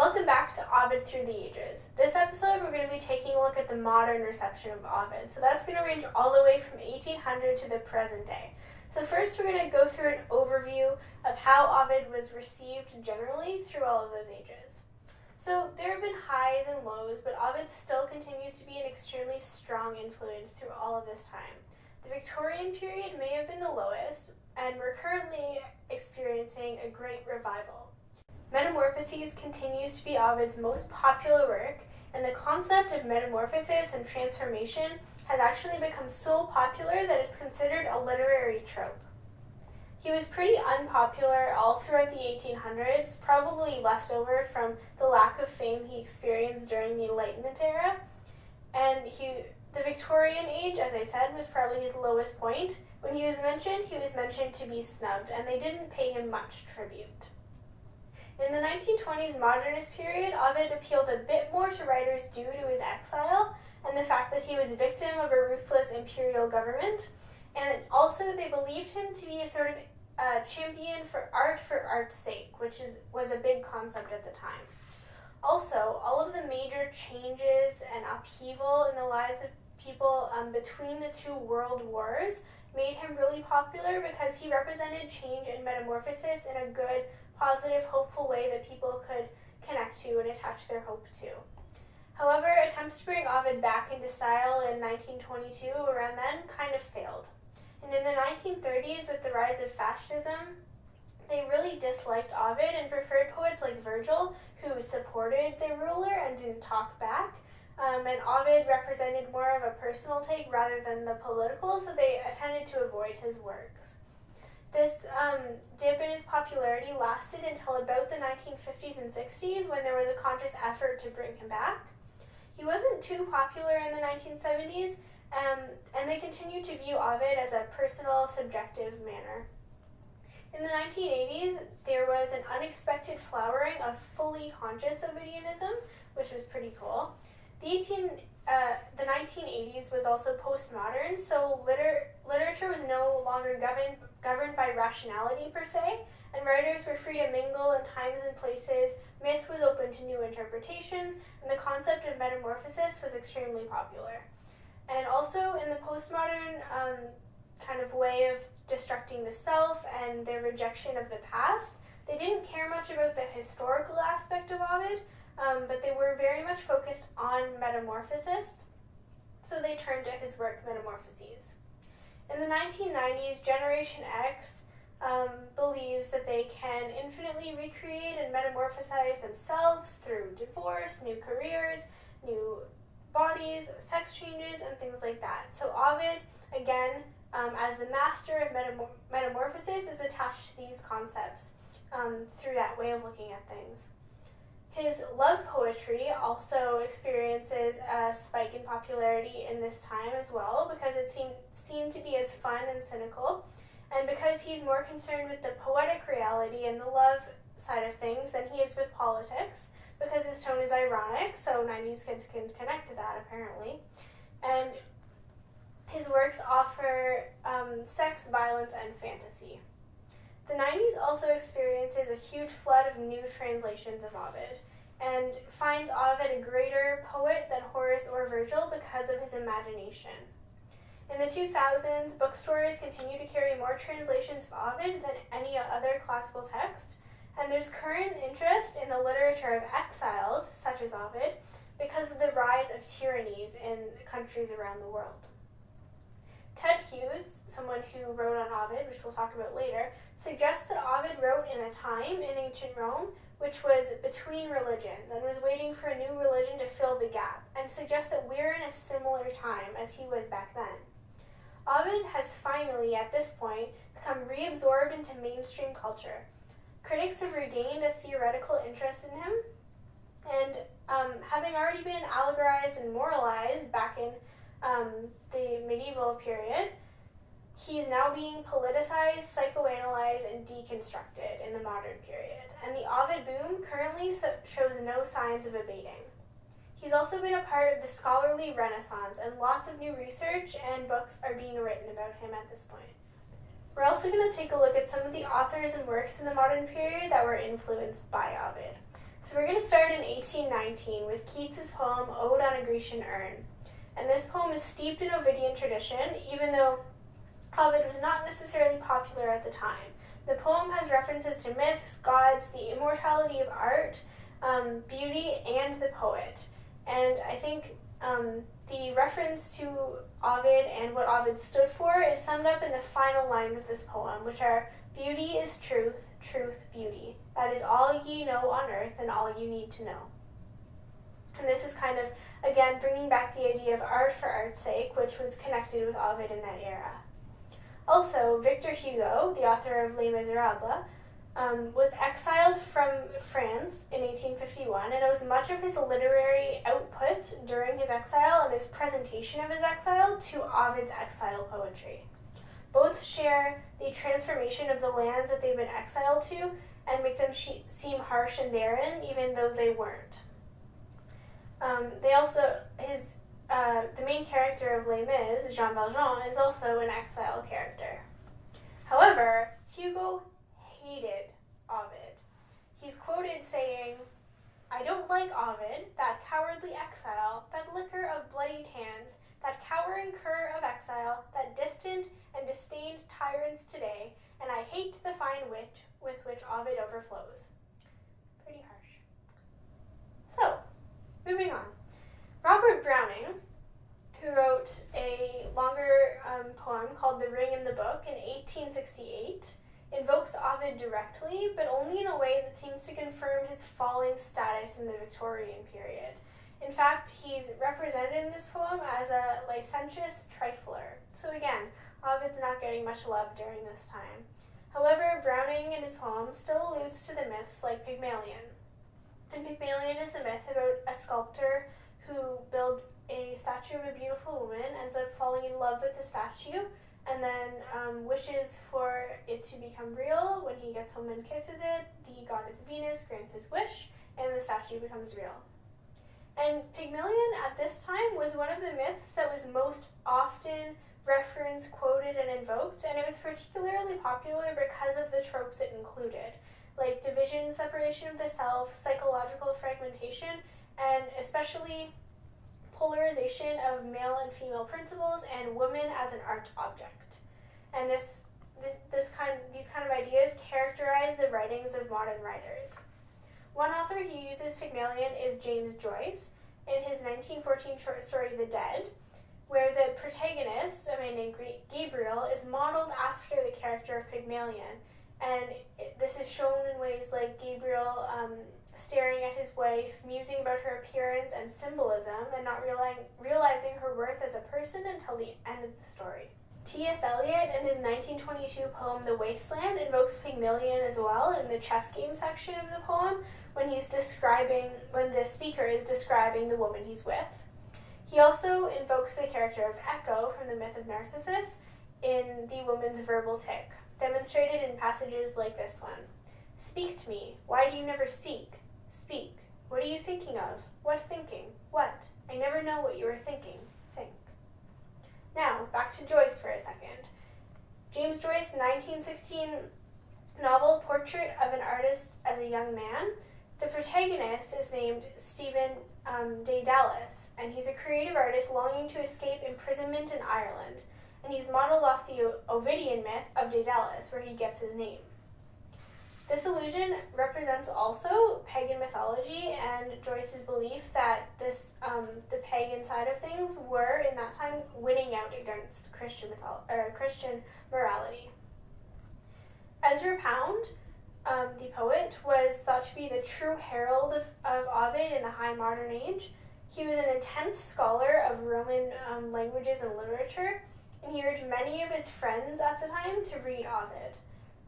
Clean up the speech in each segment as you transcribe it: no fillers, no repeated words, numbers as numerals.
Welcome back to Ovid Through the Ages. This episode we're going to be taking a look at the modern reception of Ovid. So that's going to range all the way from 1800 to the present day. So first we're going to go through an overview of how Ovid was received generally through all of those ages. So there have been highs and lows, but Ovid still continues to be an extremely strong influence through all of this time. The Victorian period may have been the lowest, and we're currently experiencing a great revival. Metamorphoses continues to be Ovid's most popular work, and the concept of metamorphosis and transformation has actually become so popular that it's considered a literary trope. He was pretty unpopular all throughout the 1800s, probably left over from the lack of fame he experienced during the Enlightenment era, and the Victorian age, as I said, was probably his lowest point. When he was mentioned to be snubbed, and they didn't pay him much tribute. In the 1920s modernist period, Ovid appealed a bit more to writers due to his exile and the fact that he was a victim of a ruthless imperial government, and also they believed him to be a sort of champion for art's sake, which was a big concept at the time. Also, all of the major changes and upheaval in the lives of people between the two world wars made him really popular because he represented change and metamorphosis in a good, positive, hopeful way that people could connect to and attach their hope to. However, attempts to bring Ovid back into style in 1922, around then, kind of failed. And in the 1930s, with the rise of fascism, they really disliked Ovid and preferred poets like Virgil, who supported the ruler and didn't talk back. And Ovid represented more of a personal take rather than the political, so they tended to avoid his works. This dip in his popularity lasted until about the 1950s and 60s, when there was a conscious effort to bring him back. He wasn't too popular in the 1970s, and they continued to view Ovid as a personal, subjective manner. In the 1980s, there was an unexpected flowering of fully conscious Ovidianism, which was pretty cool. The 1980s was also postmodern, so literature was no longer governed by rationality per se, and writers were free to mingle in times and places. Myth was open to new interpretations, and the concept of metamorphosis was extremely popular. And also in the postmodern kind of way of destructing the self and their rejection of the past, they didn't care much about the historical aspect of Ovid, but they were very much focused on metamorphosis, so they turned to his work Metamorphoses. In the 1990s, Generation X believes that they can infinitely recreate and metamorphosize themselves through divorce, new careers, new bodies, sex changes, and things like that. So Ovid, again, as the master of metamorphosis, is attached to these concepts through that way of looking at things. His love poetry also experiences a spike in popularity in this time as well, because it seemed to be as fun and cynical, and because he's more concerned with the poetic reality and the love side of things than he is with politics, because his tone is ironic, so 90s kids can connect to that apparently. And his works offer sex, violence, and fantasy. The 90s also experiences a huge flood of new translations of Ovid, and finds Ovid a greater poet than Horace or Virgil because of his imagination. In the 2000s, bookstores continue to carry more translations of Ovid than any other classical text, and there's current interest in the literature of exiles, such as Ovid, because of the rise of tyrannies in countries around the world. Ted Hughes, someone who wrote on Ovid, which we'll talk about later, suggests that Ovid wrote in a time in ancient Rome which was between religions and was waiting for a new religion to fill the gap, and suggests that we're in a similar time as he was back then. Ovid has finally, at this point, become reabsorbed into mainstream culture. Critics have regained a theoretical interest in him, and having already been allegorized and moralized back in the medieval period, he's now being politicized, psychoanalyzed, and deconstructed in the modern period. And the Ovid boom currently shows no signs of abating. He's also been a part of the scholarly renaissance, and lots of new research and books are being written about him at this point. We're also going to take a look at some of the authors and works in the modern period that were influenced by Ovid. So we're going to start in 1819 with Keats's poem Ode on a Grecian Urn. And this poem is steeped in Ovidian tradition, even though Ovid was not necessarily popular at the time. The poem has references to myths, gods, the immortality of art, beauty, and the poet. And I think the reference to Ovid and what Ovid stood for is summed up in the final lines of this poem, which are, "Beauty is truth, truth, beauty. That is all ye know on earth and all you need to know." And this is kind of, again, bringing back the idea of art for art's sake, which was connected with Ovid in that era. Also, Victor Hugo, the author of Les Miserables, was exiled from France in 1851 and owes much of his literary output during his exile and his presentation of his exile to Ovid's exile poetry. Both share the transformation of the lands that they've been exiled to and make them seem harsh and barren, even though they weren't. The main character of Les Mis, Jean Valjean, is also an exile character. However, Hugo hated Ovid. He's quoted saying, "I don't like Ovid, that cowardly exile, that liquor of bloody hands, that cowering cur of exile, that distant and disdained tyrants today, and I hate the fine wit with which Ovid overflows." Pretty harsh. So, moving on. Robert Browning, who wrote a longer poem called The Ring and the Book in 1868, invokes Ovid directly, but only in a way that seems to confirm his falling status in the Victorian period. In fact, he's represented in this poem as a licentious trifler. So again, Ovid's not getting much love during this time. However, Browning in his poem still alludes to the myths like Pygmalion. And Pygmalion is the myth about a sculptor who builds a statue of a beautiful woman, ends up falling in love with the statue, and then wishes for it to become real. When he gets home and kisses it, the goddess Venus grants his wish, and the statue becomes real. And Pygmalion at this time was one of the myths that was most often referenced, quoted, and invoked, and it was particularly popular because of the tropes it included, like division, separation of the self, psychological fragmentation, and especially polarization of male and female principles and woman as an art object. And these kind of ideas characterize the writings of modern writers. One author who uses Pygmalion is James Joyce in his 1914 short story The Dead, where the protagonist, a man named Gabriel, is modeled after the character of Pygmalion. And this is shown in ways like Gabriel staring at his wife, musing about her appearance and symbolism, and not realizing her worth as a person until the end of the story. T.S. Eliot, in his 1922 poem The Wasteland, invokes Pygmalion as well in the chess game section of the poem when the speaker is describing the woman he's with. He also invokes the character of Echo from the myth of Narcissus in the woman's verbal tic, demonstrated in passages like this one. "Speak to me. Why do you never speak? Speak. What are you thinking of? What thinking? What? I never know what you are thinking. Think." Now, back to Joyce for a second. James Joyce's 1916 novel Portrait of an Artist as a Young Man, the protagonist is named Stephen Daedalus, and he's a creative artist longing to escape imprisonment in Ireland, and he's modeled off the Ovidian myth of Daedalus, where he gets his name. This illusion represents also pagan mythology and Joyce's belief that the pagan side of things were, in that time, winning out against Christian morality. Ezra Pound, the poet, was thought to be the true herald of Ovid in the High Modern Age. He was an intense scholar of Roman languages and literature, and he urged many of his friends at the time to read Ovid.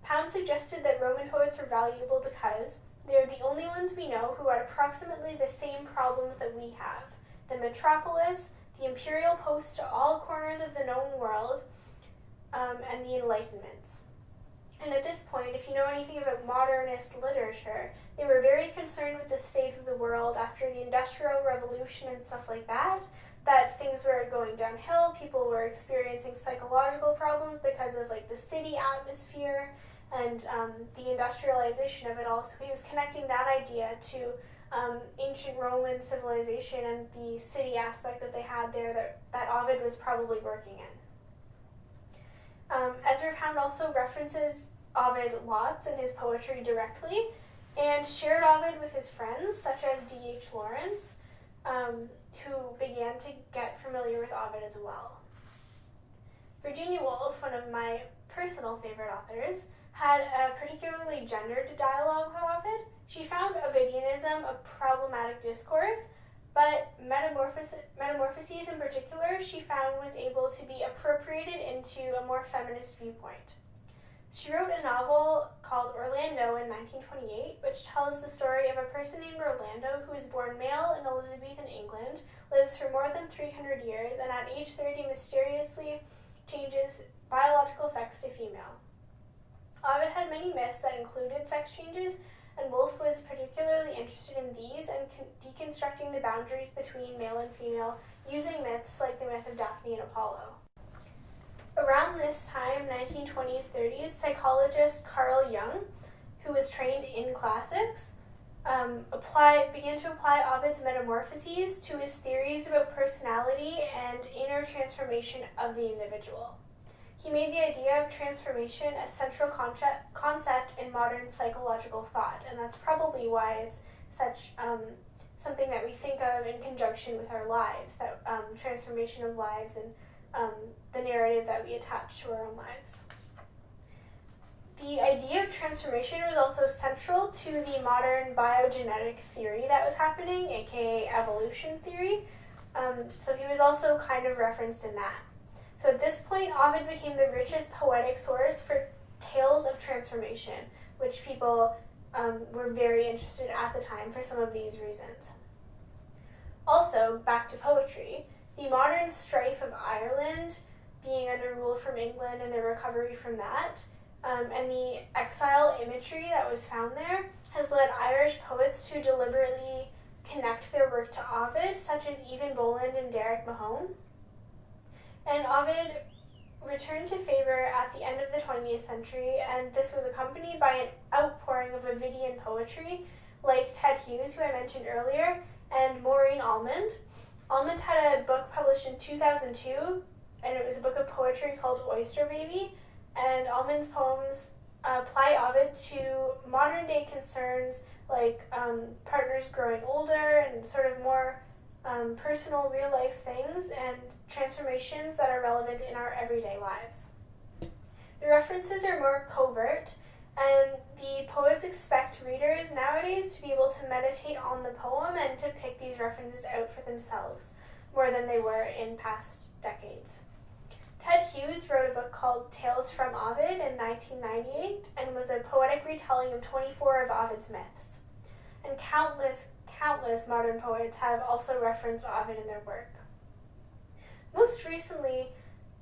Pound suggested that Roman poets were valuable because they are the only ones we know who had approximately the same problems that we have: the metropolis, the imperial post to all corners of the known world, and the Enlightenments. And at this point, if you know anything about modernist literature, they were very concerned with the state of the world after the Industrial Revolution and stuff like that things were going downhill, people were experiencing psychological problems because of the city atmosphere, and the industrialization of it all. So he was connecting that idea to ancient Roman civilization and the city aspect that they had there that Ovid was probably working in. Ezra Pound also references Ovid lots in his poetry directly, and shared Ovid with his friends, such as D.H. Lawrence, who began to get familiar with Ovid as well. Virginia Woolf, one of my personal favorite authors, had a particularly gendered dialogue with Ovid. She found Ovidianism a problematic discourse, but Metamorphoses in particular she found was able to be appropriated into a more feminist viewpoint. She wrote a novel called Orlando in 1928, which tells the story of a person named Orlando who was born male in Elizabethan England, lives for more than 300 years, and at age 30 mysteriously changes biological sex to female. Ovid had many myths that included sex changes, and Woolf was particularly interested in these and deconstructing the boundaries between male and female using myths like the myth of Daphne and Apollo. Around this time, 1920s, 30s, psychologist Carl Jung, who was trained in classics, began to apply Ovid's Metamorphoses to his theories about personality and inner transformation of the individual. He made the idea of transformation a central concept in modern psychological thought, and that's probably why it's such something that we think of in conjunction with our lives, that transformation of lives and the narrative that we attach to our own lives. The idea of transformation was also central to the modern biogenetic theory that was happening, aka evolution theory, so he was also kind of referenced in that. So at this point, Ovid became the richest poetic source for tales of transformation, which people were very interested in at the time for some of these reasons. Also, back to poetry, the modern strife of Ireland being under rule from England and the recovery from that, and the exile imagery that was found there has led Irish poets to deliberately connect their work to Ovid, such as Evan Boland and Derek Mahone. And Ovid returned to favor at the end of the 20th century, and this was accompanied by an outpouring of Ovidian poetry, like Ted Hughes, who I mentioned earlier, and Maureen Almond. Almond had a book published in 2002, and it was a book of poetry called Oyster Baby, and Almond's poems apply Ovid to modern-day concerns like partners growing older and sort of more personal, real-life things and transformations that are relevant in our everyday lives. The references are more covert, and the poets expect readers nowadays to be able to meditate on the poem and to pick these references out for themselves, more than they were in past decades. Ted Hughes wrote a book called Tales from Ovid in 1998 and was a poetic retelling of 24 of Ovid's myths. And countless modern poets have also referenced Ovid in their work. Most recently,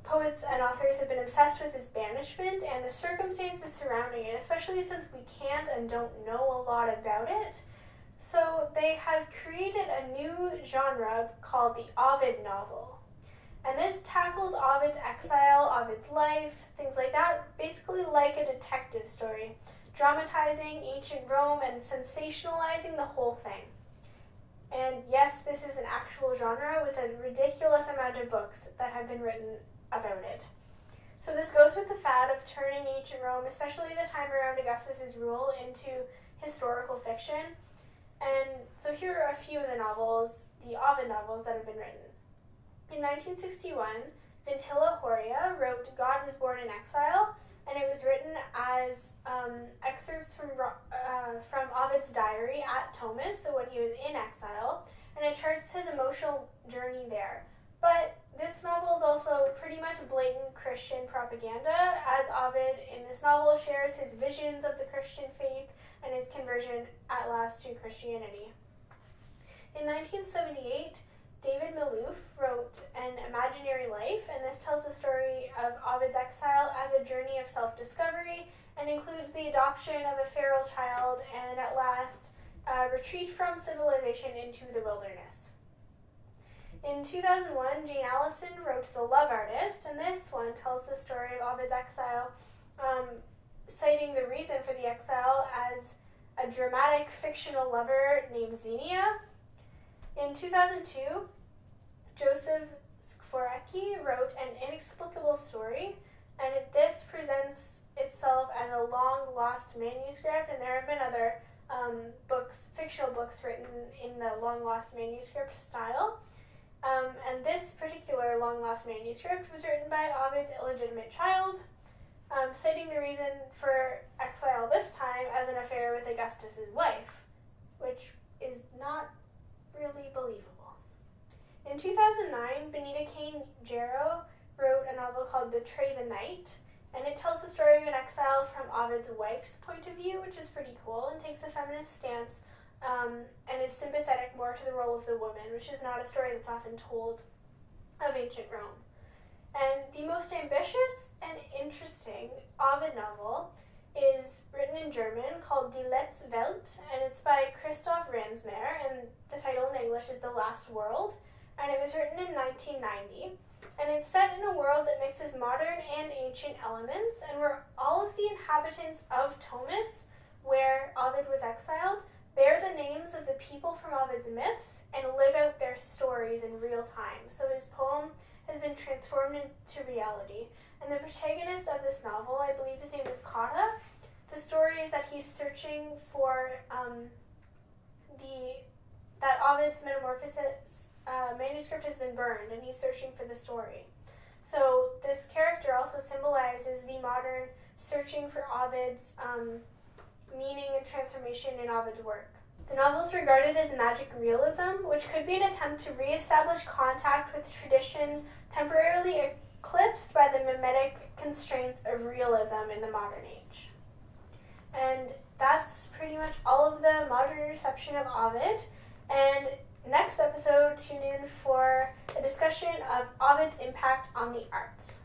poets and authors have been obsessed with his banishment and the circumstances surrounding it, especially since we can't and don't know a lot about it. So they have created a new genre called the Ovid novel. And this tackles Ovid's exile, Ovid's life, things like that, basically like a detective story, dramatizing ancient Rome and sensationalizing the whole thing. And yes, this is an actual genre with a ridiculous amount of books that have been written about it. So this goes with the fad of turning ancient Rome, especially the time around Augustus's rule, into historical fiction. And so here are a few of the novels, the Ovid novels that have been written. In 1961, Vintilla Horia wrote God Was Born in Exile, and it was written as excerpts from Ovid's diary at Thomas, so when he was in exile, and it charts his emotional journey there. But this novel is also pretty much blatant Christian propaganda, as Ovid in this novel shares his visions of the Christian faith and his conversion at last to Christianity. In 1978, David Malouf wrote An Imaginary Life, and this tells the story of Ovid's exile as a journey of self-discovery and includes the adoption of a feral child and at last retreat from civilization into the wilderness. In 2001, Jane Allison wrote The Love Artist, and this one tells the story of Ovid's exile, citing the reason for the exile as a dramatic fictional lover named Xenia. In 2002, Joseph Skvorecki wrote An Inexplicable Story, and this presents itself as a long-lost manuscript, and there have been other fictional books written in the long-lost manuscript style. And this particular long-lost manuscript was written by Ovid's illegitimate child, citing the reason for exile this time as an affair with Augustus's wife, which is not really believable. In 2009, Benita Kane Jarrow wrote a novel called Betray the Night, and it tells the story of an exile from Ovid's wife's point of view, which is pretty cool, and takes a feminist stance and is sympathetic more to the role of the woman, which is not a story that's often told of ancient Rome. And the most ambitious and interesting Ovid novel is written in German called Die letzte Welt, and it's by Christoph Ransmayr, and the title in English is The Last World, and it was written in 1990. And it's set in a world that mixes modern and ancient elements, and where all of the inhabitants of Thomis, where Ovid was exiled, bear the names of the people from Ovid's myths and live out their stories in real time. So his poem has been transformed into reality. And the protagonist of this novel, I believe his name is Kata. The story is that he's searching for that Ovid's Metamorphosis manuscript has been burned, and he's searching for the story. So this character also symbolizes the modern searching for Ovid's meaning and transformation in Ovid's work. The novel is regarded as magic realism, which could be an attempt to reestablish contact with traditions temporarily eclipsed by the mimetic constraints of realism in the modern age. And that's pretty much all of the modern reception of Ovid. And next episode, tune in for a discussion of Ovid's impact on the arts.